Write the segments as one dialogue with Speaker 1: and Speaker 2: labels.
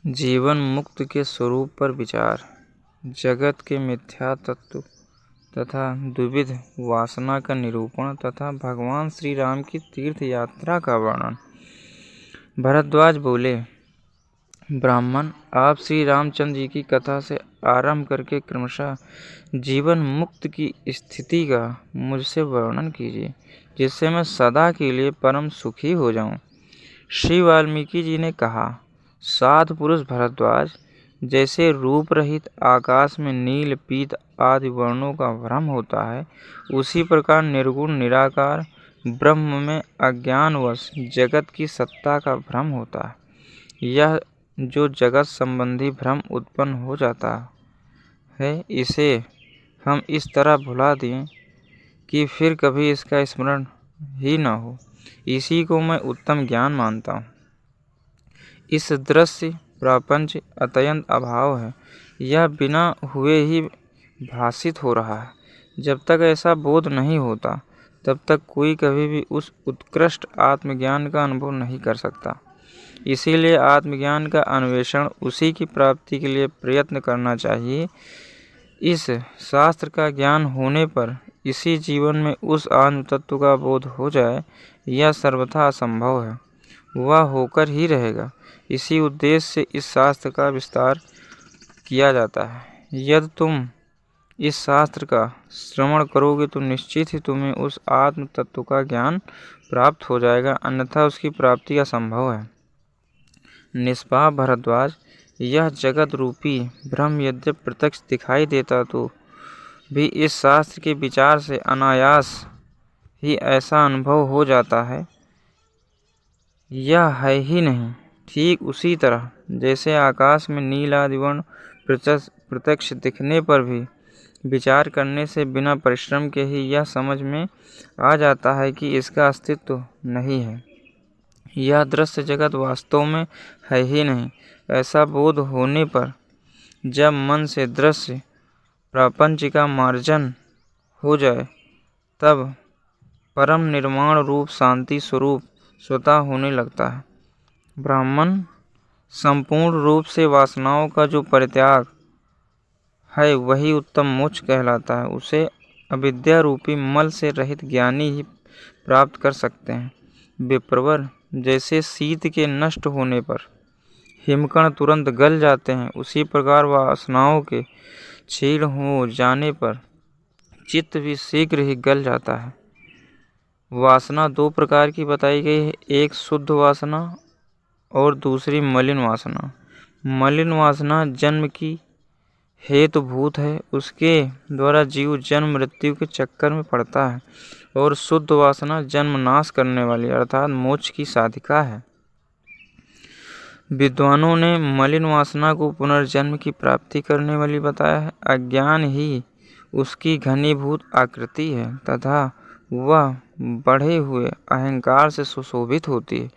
Speaker 1: जीवन मुक्त के स्वरूप पर विचार, जगत के मिथ्या तत्व तथा द्विविध वासना का निरूपण तथा भगवान श्री राम की तीर्थ यात्रा का वर्णन। भरद्वाज बोले, ब्राह्मण, आप श्री रामचंद्र जी की कथा से आरंभ करके क्रमशः जीवन मुक्त की स्थिति का मुझसे वर्णन कीजिए, जिससे मैं सदा के लिए परम सुखी हो जाऊं। श्री वाल्मीकि जी ने कहा, साधु पुरुष भरद्वाज, जैसे रूप रहित आकाश में नील पीत आदि वर्णों का भ्रम होता है, उसी प्रकार निर्गुण निराकार ब्रह्म में अज्ञानवश जगत की सत्ता का भ्रम होता है। यह जो जगत संबंधी भ्रम उत्पन्न हो जाता है, इसे हम इस तरह भुला दें कि फिर कभी इसका स्मरण ही न हो। इसी को मैं उत्तम ज्ञान मानता हूँ। इस दृश्य प्रपंच अत्यंत अभाव है, यह बिना हुए ही भासित हो रहा है। जब तक ऐसा बोध नहीं होता, तब तक कोई कभी भी उस उत्कृष्ट आत्मज्ञान का अनुभव नहीं कर सकता। इसीलिए आत्मज्ञान का अन्वेषण, उसी की प्राप्ति के लिए प्रयत्न करना चाहिए। इस शास्त्र का ज्ञान होने पर इसी जीवन में उस आत्म तत्व का बोध हो जाए, यह सर्वथा असंभव है। वह होकर ही रहेगा। इसी उद्देश्य से इस शास्त्र का विस्तार किया जाता है। यदि तुम इस शास्त्र का श्रवण करोगे तो निश्चित ही तुम्हें उस आत्म तत्व का ज्ञान प्राप्त हो जाएगा, अन्यथा उसकी प्राप्ति असंभव है। निष्पाप भरद्वाज, यह जगत रूपी भ्रम यद्यपि प्रत्यक्ष दिखाई देता तो भी इस शास्त्र के विचार से अनायास ही ऐसा अनुभव हो जाता है, यह है ही नहीं। ठीक उसी तरह जैसे आकाश में नील आदि वर्ण प्रत्यक्ष दिखने पर भी विचार करने से बिना परिश्रम के ही यह समझ में आ जाता है कि इसका अस्तित्व नहीं है, यह दृश्य जगत वास्तव में है ही नहीं। ऐसा बोध होने पर जब मन से दृश्य प्रपंच का मार्जन हो जाए, तब परम निर्माण रूप शांति स्वरूप स्वतः होने लगता है। ब्राह्मण, संपूर्ण रूप से वासनाओं का जो परित्याग है, वही उत्तम मोक्ष कहलाता है। उसे अविद्या रूपी मल से रहित ज्ञानी ही प्राप्त कर सकते हैं। विप्रवर, जैसे शीत के नष्ट होने पर हिमकण तुरंत गल जाते हैं, उसी प्रकार वासनाओं के क्षीण हो जाने पर चित्त भी शीघ्र ही गल जाता है। वासना दो प्रकार की बताई गई है, एक शुद्ध वासना और दूसरी मलिन वासना। मलिन वासना जन्म की हेतुभूत है, उसके द्वारा जीव जन्म मृत्यु के चक्कर में पड़ता है, और शुद्ध वासना जन्म नाश करने वाली अर्थात मोक्ष की साधिका है। विद्वानों ने मलिन वासना को पुनर्जन्म की प्राप्ति करने वाली बताया है। अज्ञान ही उसकी घनीभूत आकृति है तथा वह बढ़े हुए अहंकार से सुशोभित होती है,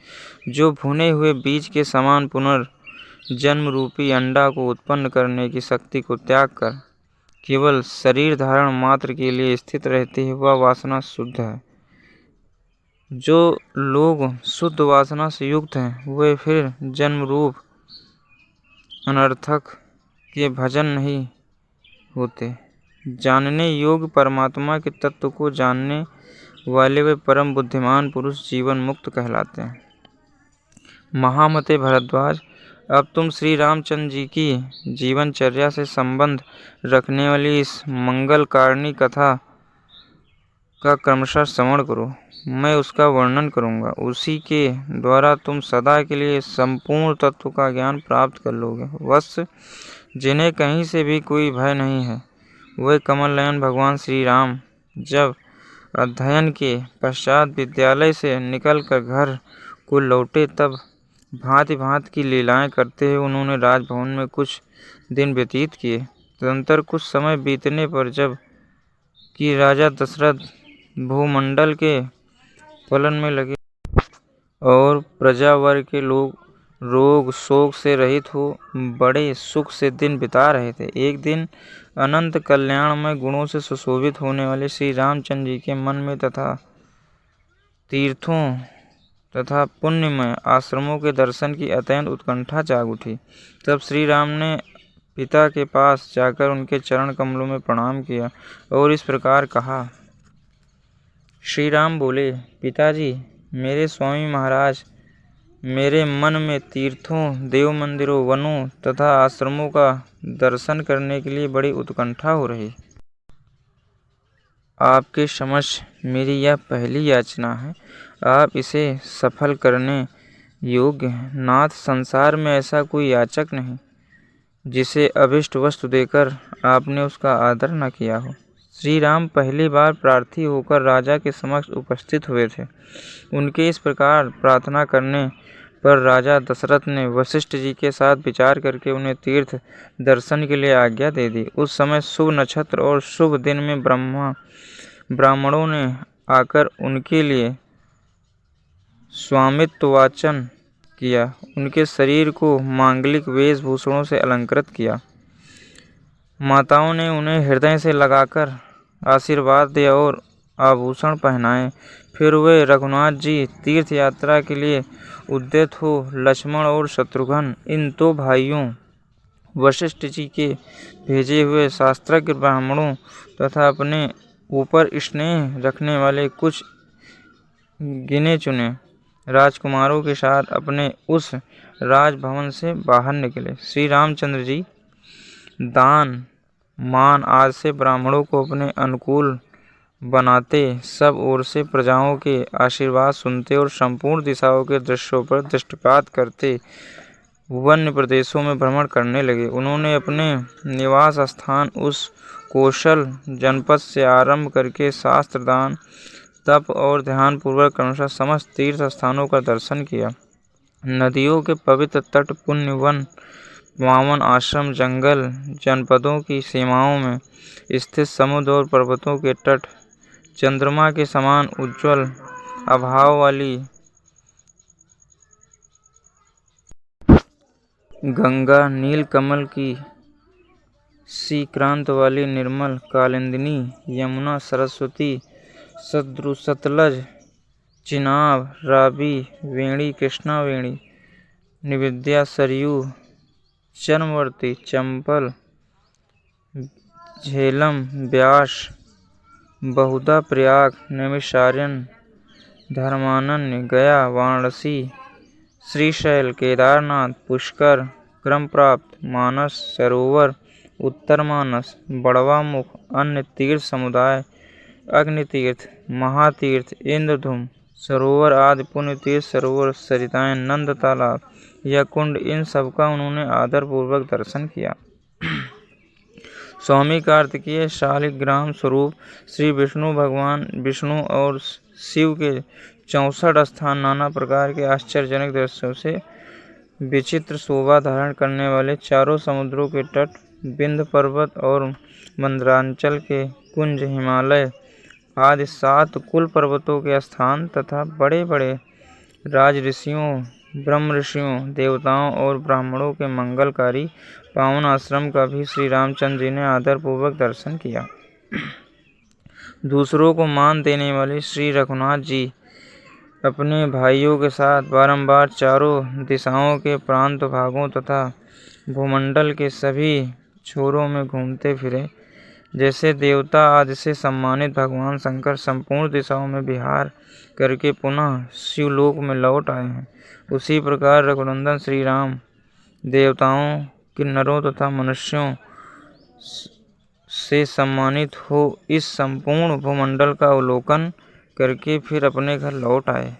Speaker 1: जो भुने हुए बीज के समान पुनर्जन्म रूपी अंडा को उत्पन्न करने की शक्ति को त्याग कर केवल शरीर धारण मात्र के लिए स्थित रहती है। वह वासना शुद्ध है। जो लोग शुद्ध वासना से युक्त हैं, वे फिर जन्म रूप अनर्थक के भजन नहीं होते। जानने योग्य परमात्मा के तत्व को जानने वाले वे परम बुद्धिमान पुरुष जीवन मुक्त कहलाते हैं। महामते भरद्वाज, अब तुम श्री रामचंद्र जी की जीवनचर्या से संबंध रखने वाली इस मंगलकारिणी कथा का क्रमशः श्रवण करो। मैं उसका वर्णन करूंगा। उसी के द्वारा तुम सदा के लिए संपूर्ण तत्व का ज्ञान प्राप्त कर लोगे। वत्स, जिन्हें कहीं से भी कोई भय नहीं है, वे कमल नयन भगवान श्री राम जब अध्ययन के पश्चात विद्यालय से निकलकर घर को लौटे, तब भांति भांति की लीलाएं करते हुए उन्होंने राजभवन में कुछ दिन व्यतीत किए। तदंतर कुछ समय बीतने पर जब कि राजा दशरथ भूमंडल के पालन में लगे और प्रजा वर्ग के लोग रोग शोक से रहित हो बड़े सुख से दिन बिता रहे थे, एक दिन अनंत कल्याणमय गुणों से सुशोभित होने वाले श्री रामचंद्र जी के मन में तथा तीर्थों तथा पुण्यमय आश्रमों के दर्शन की अत्यंत उत्कंठा जाग उठी। तब श्री राम ने पिता के पास जाकर उनके चरण कमलों में प्रणाम किया और इस प्रकार कहा। श्री राम बोले, पिताजी, मेरे स्वामी महाराज, मेरे मन में तीर्थों, देव मंदिरों, वनों तथा आश्रमों का दर्शन करने के लिए बड़ी उत्कंठा हो रही। आपके समक्ष मेरी यह पहली याचना है, आप इसे सफल करने योग्य हैं। नाथ, संसार में ऐसा कोई याचक नहीं जिसे अभिष्ट वस्तु देकर आपने उसका आदर न किया हो। श्री राम पहली बार प्रार्थी होकर राजा के समक्ष उपस्थित हुए थे। उनके इस प्रकार प्रार्थना करने पर राजा दशरथ ने वशिष्ठ जी के साथ विचार करके उन्हें तीर्थ दर्शन के लिए आज्ञा दे दी। उस समय शुभ नक्षत्र और शुभ दिन में ब्राह्मणों ने आकर उनके लिए स्वामित्व वाचन किया, उनके शरीर को मांगलिक वेशभूषणों से अलंकृत किया। माताओं ने उन्हें हृदय से लगाकर आशीर्वाद दिया और आभूषण पहनाए। फिर वे रघुनाथ जी तीर्थ यात्रा के लिए उद्यत हो लक्ष्मण और शत्रुघ्न, इन दो भाइयों वशिष्ठ जी के भेजे हुए शास्त्रज्ञ ब्राह्मणों तथा अपने ऊपर स्नेह रखने वाले कुछ गिने चुने राजकुमारों के साथ अपने उस राजभवन से बाहर निकले। श्री रामचंद्र जी दान मान आज से ब्राह्मणों को अपने अनुकूल बनाते, सब ओर से प्रजाओं के आशीर्वाद सुनते और संपूर्ण दिशाओं के दृश्यों पर दृष्टिपात करते वन्य प्रदेशों में भ्रमण करने लगे। उन्होंने अपने निवास स्थान उस कौशल जनपद से आरंभ करके शास्त्र दान, तप और ध्यान पूर्वक अनुसार समस्त तीर्थ स्थानों का दर्शन किया। नदियों के पवित्र तट, पुण्य वन, पावन आश्रम, जंगल, जनपदों की सीमाओं में स्थित समुद्र और पर्वतों के तट, चंद्रमा के समान उज्ज्वल आभाव वाली गंगा, नील कमल की सी क्रांत वाली निर्मल कालिंदिनी, यमुना, सरस्वती, सतलज, चिनाब, रावी, वेणी, कृष्णा वेणी, निविद्या, सरयू, चर्मवर्ती, चंपल, झेलम, व्यास, बहुधा, प्रयाग, नैमिषारण्य, धर्मानंद, गया, वाराणसी, श्रीशैल, केदारनाथ, पुष्कर, क्रम प्राप्त, मानस सरोवर, उत्तर मानस, बड़वा मुख, अन्य तीर्थ समुदाय, अग्नितीर्थ, महातीर्थ, इंद्रधुम सरोवर आदि पुण्य तीर्थ सरोवर, सरिताएं, नंद तालाब या कुंड, इन सब का उन्होंने आदर पूर्वक दर्शन किया। स्वामी कार्तिकेय शालिग्राम स्वरूप श्री विष्णु भगवान विष्णु और शिव के 64 स्थान, नाना प्रकार के आश्चर्यजनक दृश्यों से विचित्र शोभा धारण करने वाले चारों समुद्रों के तट, विंध्य पर्वत और मंदरांचल के कुंज, हिमालय आदि 7 कुल पर्वतों के स्थान तथा बड़े बड़े राज ऋषियों, ब्रह्म ऋषियों, देवताओं और ब्राह्मणों के मंगलकारी पावन आश्रम का भी श्री रामचंद्र जी ने आदर पूर्वक दर्शन किया। दूसरों को मान देने वाले श्री रघुनाथ जी अपने भाइयों के साथ बारंबार चारों दिशाओं के प्रांत भागों तथा भूमंडल के सभी छोरों में घूमते फिरे। जैसे देवता आदि से सम्मानित भगवान शंकर संपूर्ण दिशाओं में विहार करके पुनः शिवलोक में लौट आए हैं, उसी प्रकार रघुनंदन श्री राम देवताओं, किन्नरों तथा मनुष्यों से सम्मानित हो इस संपूर्ण भूमंडल का अवलोकन करके फिर अपने घर लौट आए।